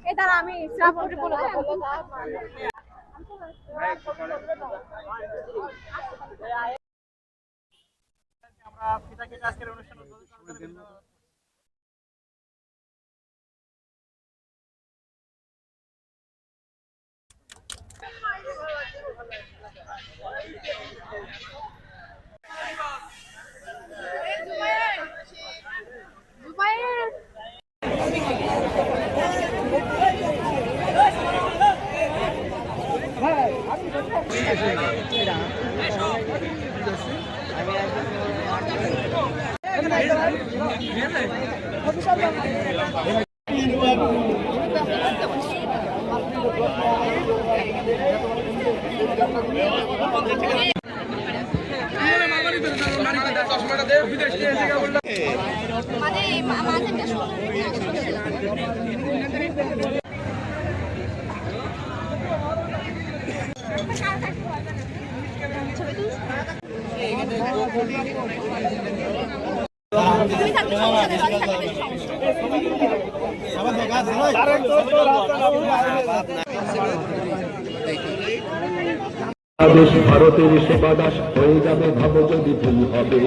এই দ্বারা আমি শ্রাবণকে বলে দেবো। আমরা পিতা কেটে আজকের অনুষ্ঠান উদ্বোধন করব। বাংলাদেশ ভারতের সেবা দাস হয়ে যাবে, ভাবো যদি ভুল হবে।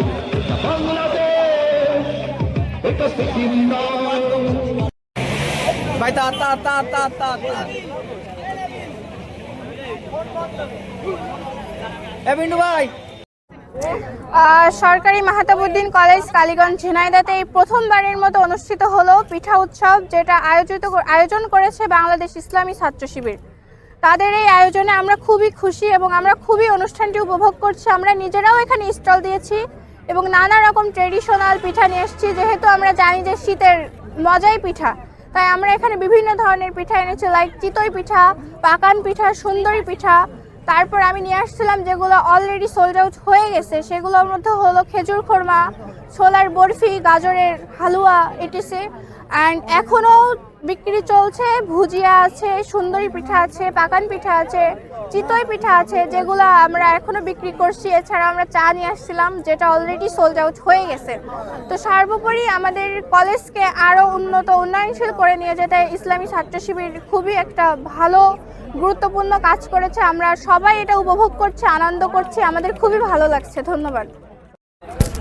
বাংলাদেশ এটা সিকিম নয়। ভাই তা তা তা তা তা এ বিন্দু ভাই। সরকারি মাহতাবুদ্দিন কলেজ কালীগঞ্জ ঝিনাইদহতে এই প্রথমবারের মতো অনুষ্ঠিত হলো পিঠা উৎসব, যেটা আয়োজন করেছে বাংলাদেশ ইসলামী ছাত্র শিবির। তাদের এই আয়োজনে আমরা খুবই খুশি এবং আমরা খুবই অনুষ্ঠানটি উপভোগ করছি। আমরা নিজেরাও এখানে স্টল দিয়েছি এবং নানা রকম ট্রেডিশনাল পিঠা নিয়ে এসেছি, যেহেতু আমরা জানি যে শীতের মজাই পিঠা, তাই আমরা এখানে বিভিন্ন ধরনের পিঠা এনেছি, লাইক চিতই পিঠা, পাকান পিঠা, সুন্দরী পিঠা। তারপর আমি নিয়ে আসছিলাম যেগুলো অলরেডি সোল্ড আউট হয়ে গেছে, সেগুলোর মধ্যে হলো খেজুর খোরমা, ছোলার বরফি, গাজরের হালুয়া ইটিসি। অ্যান্ড এখনও বিক্রি চলছে, ভুজিয়া আছে, সুন্দরী পিঠা আছে, পাকান পিঠা আছে, চিতই পিঠা আছে, যেগুলো আমরা এখনও বিক্রি করছি। এছাড়া আমরা চা নিয়ে আসছিলাম, যেটা অলরেডি সোল্ড আউট হয়ে গেছে। তো সর্বোপরি আমাদের কলেজকে আরও উন্নয়নশীল করে নিয়ে যেতে ইসলামী ছাত্র শিবির খুবই একটা ভালো গুরুত্বপূর্ণ কাজ করেছে। আমরা সবাই এটা উপভোগ করছি, আনন্দ করছি, আমাদের খুবই ভালো লাগছে। ধন্যবাদ।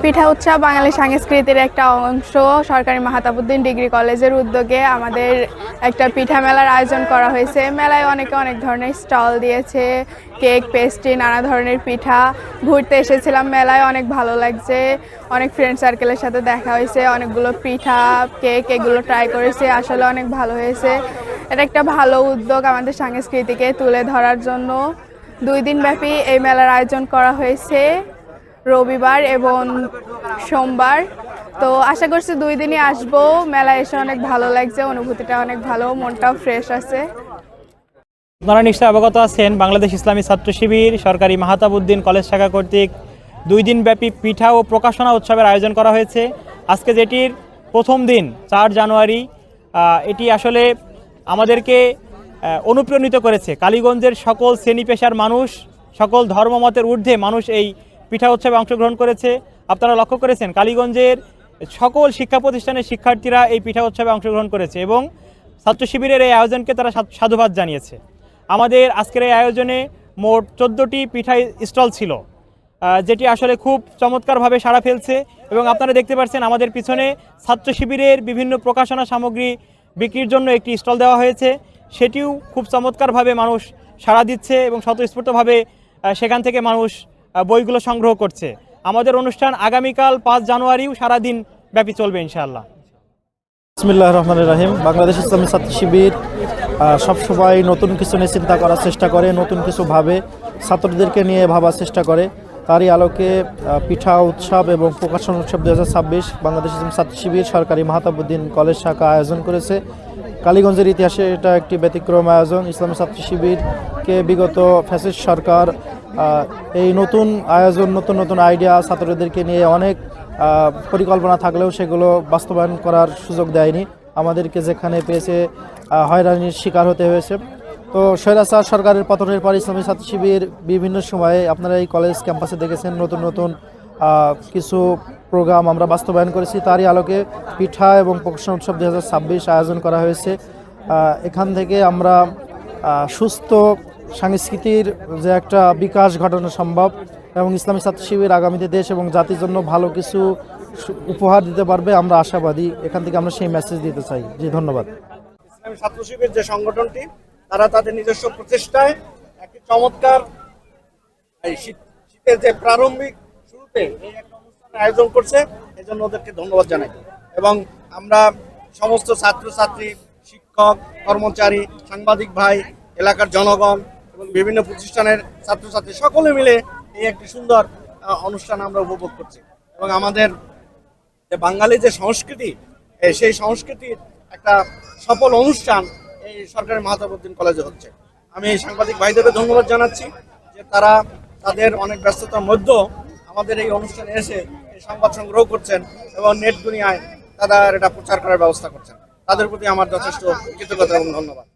পিঠা উৎসব বাঙালি সংস্কৃতির একটা অংশ। সরকারি মাহতাবুদ্দিন ডিগ্রি কলেজের উদ্যোগে আমাদের একটা পিঠা মেলার আয়োজন করা হয়েছে। মেলায় অনেকে অনেক ধরনের স্টল দিয়েছে, কেক, পেস্ট্রি, নানা ধরনের পিঠা। ঘুরতে এসেছিলাম মেলায়, অনেক ভালো লাগছে। অনেক ফ্রেন্ড সার্কেলের সাথে দেখা হয়েছে, অনেকগুলো পিঠা, কেক এগুলো ট্রাই করেছে, আসলে অনেক ভালো হয়েছে। এটা একটা ভালো উদ্যোগ আমাদের সংস্কৃতিকে তুলে ধরার জন্য। 2 দিন ব্যাপী এই মেলার আয়োজন করা হয়েছে, রবিবার এবং সোমবার। তো আশা করছি 2 দিনই আসবো। মেলায় এসে অনেক ভালো লাগছে, অনুভূতিটা অনেক ভালো, মনটাও ফ্রেশ আছে। আপনারা নিশ্চয়ই অবগত আছেন, বাংলাদেশ ইসলামী ছাত্র শিবির সরকারি মাহতাবুদ্দিন কলেজ শাখা কর্তৃক 2 দিন ব্যাপী পিঠা ও প্রকাশনা উৎসবের আয়োজন করা হয়েছে। আজকে যেটির প্রথম দিন 4 জানুয়ারি, এটি আসলে আমাদেরকে অনুপ্রাণিত করেছে। কালীগঞ্জের সকল শ্রেণী পেশার মানুষ, সকল ধর্মমতের ঊর্ধ্বে মানুষ এই পিঠা উৎসবে অংশগ্রহণ করেছে। আপনারা লক্ষ্য করেছেন কালীগঞ্জের সকল শিক্ষা প্রতিষ্ঠানের শিক্ষার্থীরা এই পিঠা উৎসবে অংশগ্রহণ করেছে এবং ছাত্র শিবিরের এই আয়োজনকে তারা সাধুবাদ জানিয়েছে। আমাদের আজকের এই আয়োজনে মোট 14টি পিঠা স্টল ছিল, যেটি আসলে খুব চমৎকারভাবে সাড়া ফেলছে এবং আপনারা দেখতে পাচ্ছেন আমাদের পিছনে ছাত্র শিবিরের বিভিন্ন প্রকাশনা সামগ্রী বিক্রির জন্য একটি স্টল দেওয়া হয়েছে, সেটিও খুব চমৎকারভাবে মানুষ সাড়া দিচ্ছে এবং স্বতঃস্ফূর্তভাবে সেখান থেকে মানুষ বইগুলো সংগ্রহ করছে। আমাদের অনুষ্ঠান আগামীকাল 5 জানুয়ারিও সারাদিন ব্যাপী চলবে ইনশাআল্লাহ। বিসমিল্লাহির রহমানির রহিম। বাংলাদেশ ইসলামী ছাত্র শিবির সবসময় নতুন কিছু নিয়ে চিন্তা করার চেষ্টা করে, নতুন কিছু ভাবে, ছাত্রদেরকে নিয়ে ভাবার চেষ্টা করে। তারই আলোকে পিঠা উৎসব এবং প্রকাশন উৎসব 2026 বাংলাদেশ ইসলামী ছাত্র শিবির সরকারি মাহতাবুদ্দিন কলেজ শাখা আয়োজন করেছে। কালীগঞ্জের ইতিহাসে এটা একটি ব্যতিক্রম আয়োজন। ইসলামী ছাত্র শিবিরকে বিগত ফ্যাসিস্ট সরকার এই নতুন আয়োজন, নতুন নতুন আইডিয়া ছাত্রদেরকে নিয়ে অনেক পরিকল্পনা থাকলেও সেগুলো বাস্তবায়ন করার সুযোগ দেয়নি। আমাদেরকে যেখানে পেয়েছে হয়রানির শিকার হতে হয়েছে। তো স্বৈরাচার সরকারের পতনের পর ইসলামী ছাত্র শিবির বিভিন্ন সময়ে, আপনারা এই কলেজ ক্যাম্পাসে দেখেছেন, নতুন নতুন কিছু প্রোগ্রাম আমরা বাস্তবায়ন করেছি। তারই আলোকে পিঠা এবং প্রকাশনা উৎসব 2026 আয়োজন করা হয়েছে। এখান থেকে আমরা সুস্থ সংস্কৃতির যে একটা বিকাশ ঘটানো সম্ভব এবং ইসলামী ছাত্র শিবির আগামীতে দেশ এবং জাতির জন্য ভালো কিছু উপহার দিতে পারবে, আমরা আশাবাদী। এখান থেকে আমরা সেই মেসেজ দিতে চাই। জি, ধন্যবাদ। ইসলামী ছাত্র শিবির যে সংগঠনটি, তারা তাদের নিজস্ব প্রচেষ্টায় একটি চমৎকার এই শীতের যে প্রারম্ভিক শুরুতে এই একটা অনুষ্ঠানের আয়োজন করছে, এই জন্য ওদেরকে ধন্যবাদ জানাই। এবং আমরা সমস্ত ছাত্রছাত্রী, শিক্ষক, কর্মচারী, সাংবাদিক ভাই, এলাকার জনগণ এবং বিভিন্ন প্রতিষ্ঠানের ছাত্রছাত্রী সকলে মিলে এই একটি সুন্দর অনুষ্ঠান আমরা উপভোগ করছি। এবং আমাদের যে বাঙালি যে সংস্কৃতি, সেই সংস্কৃতির একটা সফল অনুষ্ঠান এই সরকারি মাহতাবউদ্দিন কলেজে হচ্ছে। আমি এই সাংবাদিক ভাইদেরকে ধন্যবাদ জানাচ্ছি যে তারা তাদের অনেক ব্যস্ততার মধ্যেও আমাদের এই অনুষ্ঠানে এসে এই সংবাদ সংগ্রহ করছেন এবং নেট দুনিয়ায় তারা এটা প্রচার করার ব্যবস্থা করছেন। তাদের প্রতি আমার যথেষ্ট কৃতজ্ঞতা এবং ধন্যবাদ।